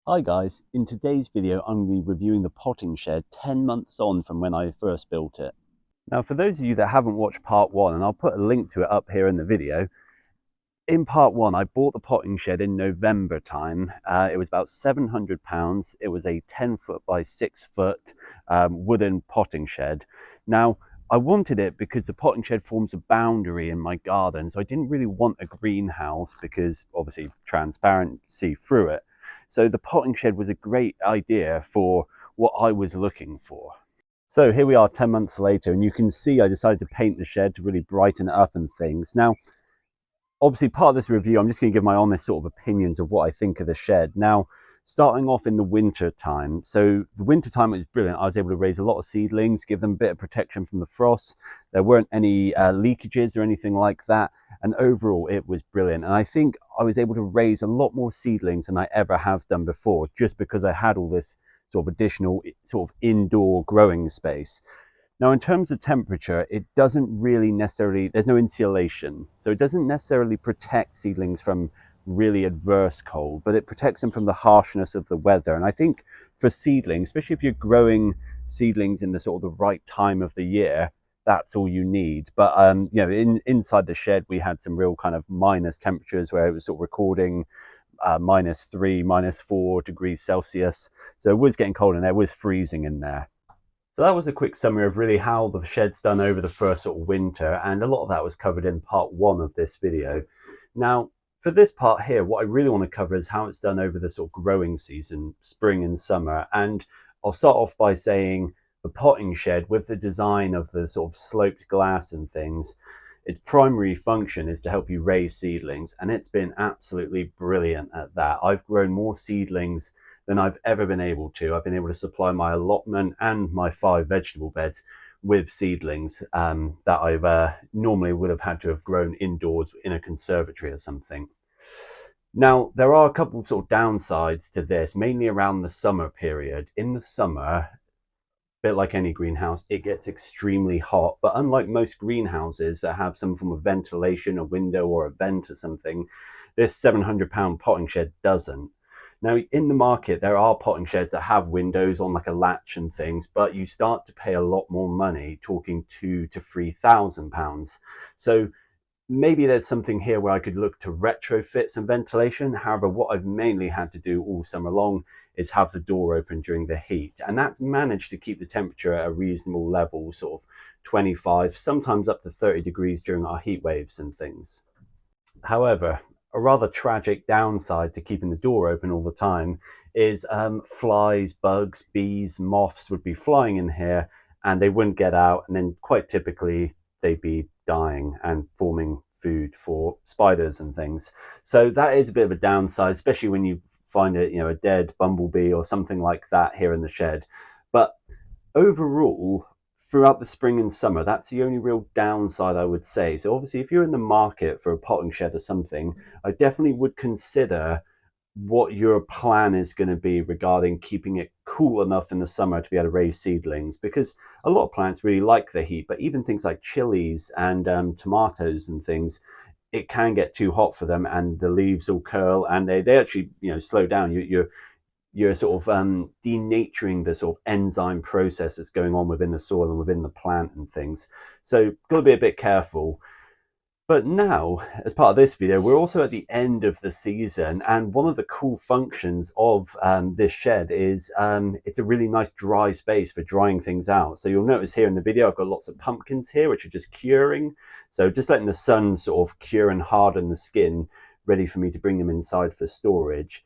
Hi guys, in today's video I'm going to be reviewing the potting shed 10 months on from when I first built it. Now for those of you that haven't watched part 1, and I'll put a link to it up here in the video, in part 1 I bought the potting shed in November time. It was about £700. It was a 10 foot by 6 foot wooden potting shed. Now I wanted it because the potting shed forms a boundary in my garden, so I didn't really want a greenhouse because obviously transparency through it. So the potting shed was a great idea for what I was looking for. So here we are 10 months later, and you can see I decided to paint the shed to really brighten it up and things. Now, obviously part of this review, I'm just going to give my honest sort of opinions of what I think of the shed. Now, starting off in the winter time. So the winter time was brilliant. I was able to raise a lot of seedlings, give them a bit of protection from the frost. There weren't any leakages or anything like that. And overall, it was brilliant. And I think I was able to raise a lot more seedlings than I ever have done before, just because I had all this sort of additional sort of indoor growing space. Now, in terms of temperature, it doesn't really necessarily, there's no insulation. So it doesn't necessarily protect seedlings from really adverse cold, but it protects them from the harshness of the weather. And I think for seedlings, especially if you're growing seedlings in the sort of the right time of the year, that's all you need. But you know, inside the shed, we had some real kind of minus temperatures where it was sort of recording -3, -4 degrees Celsius. So it was getting cold and there was freezing in there. So that was a quick summary of really how the shed's done over the first sort of winter, and a lot of that was covered in part 1 of this video. Now, for this part here, what I really want to cover is how it's done over the sort of growing season, spring and summer. And I'll start off by saying the potting shed, with the design of the sort of sloped glass and things, its primary function is to help you raise seedlings, and it's been absolutely brilliant at that. I've grown more seedlings than I've ever been able to. I've been able to supply my allotment and my 5 vegetable beds with seedlings that I've normally would have had to have grown indoors in a conservatory or something. Now, there are a couple of sort of downsides to this, mainly around the summer period. In the summer, bit like any greenhouse, it gets extremely hot. But unlike most greenhouses that have some form of ventilation, a window or a vent or something, this £700 potting shed doesn't. Now, in the market, there are potting sheds that have windows on like a latch and things, but you start to pay a lot more money, talking £2,000 to £3,000. So maybe there's something here where I could look to retrofit some ventilation. However, what I've mainly had to do all summer long is have the door open during the heat. And that's managed to keep the temperature at a reasonable level, sort of 25, sometimes up to 30 degrees during our heat waves and things. However, a rather tragic downside to keeping the door open all the time is flies, bugs, bees, moths would be flying in here and they wouldn't get out. And then quite typically they'd be dying and forming food for spiders and things. So that is a bit of a downside, especially when you find it, you know, a dead bumblebee or something like that here in the shed. But overall, throughout the spring and summer, that's the only real downside I would say. So obviously, if you're in the market for a potting shed or something, I definitely would consider what your plan is going to be regarding keeping it cool enough in the summer to be able to raise seedlings, because a lot of plants really like the heat, but even things like chilies and tomatoes and things, it can get too hot for them and the leaves will curl and they actually, you know, slow down. You're sort of denaturing the sort of enzyme process that's going on within the soil and within the plant and things. So got to be a bit careful. But now, as part of this video, we're also at the end of the season, and one of the cool functions of this shed is it's a really nice dry space for drying things out. So you'll notice here in the video, I've got lots of pumpkins here, which are just curing. So just letting the sun sort of cure and harden the skin, ready for me to bring them inside for storage.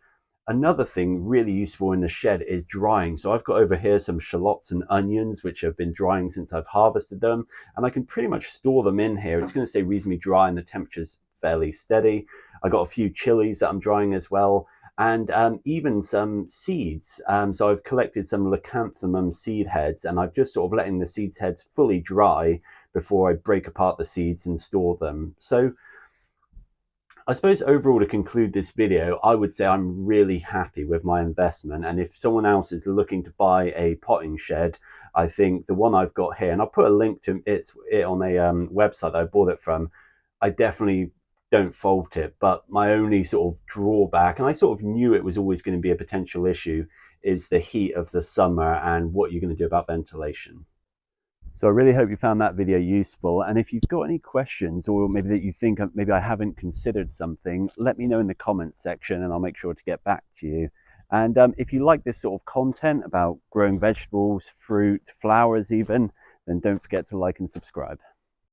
Another thing really useful in the shed is drying. So I've got over here some shallots and onions, which have been drying since I've harvested them. And I can pretty much store them in here. It's going to stay reasonably dry and the temperature's fairly steady. I got a few chilies that I'm drying as well. And even some seeds. So I've collected some leucanthemum seed heads and I've just sort of letting the seeds heads fully dry before I break apart the seeds and store them. So I suppose overall, to conclude this video, I would say I'm really happy with my investment. And if someone else is looking to buy a potting shed, I think the one I've got here, and I'll put a link to it on a website that I bought it from, I definitely don't fault it. But my only sort of drawback, and I sort of knew it was always going to be a potential issue, is the heat of the summer and what you're going to do about ventilation. So I really hope you found that video useful. And if you've got any questions, or maybe that you think maybe I haven't considered something, let me know in the comments section and I'll make sure to get back to you. And if you like this sort of content about growing vegetables, fruit, flowers even, then don't forget to like and subscribe.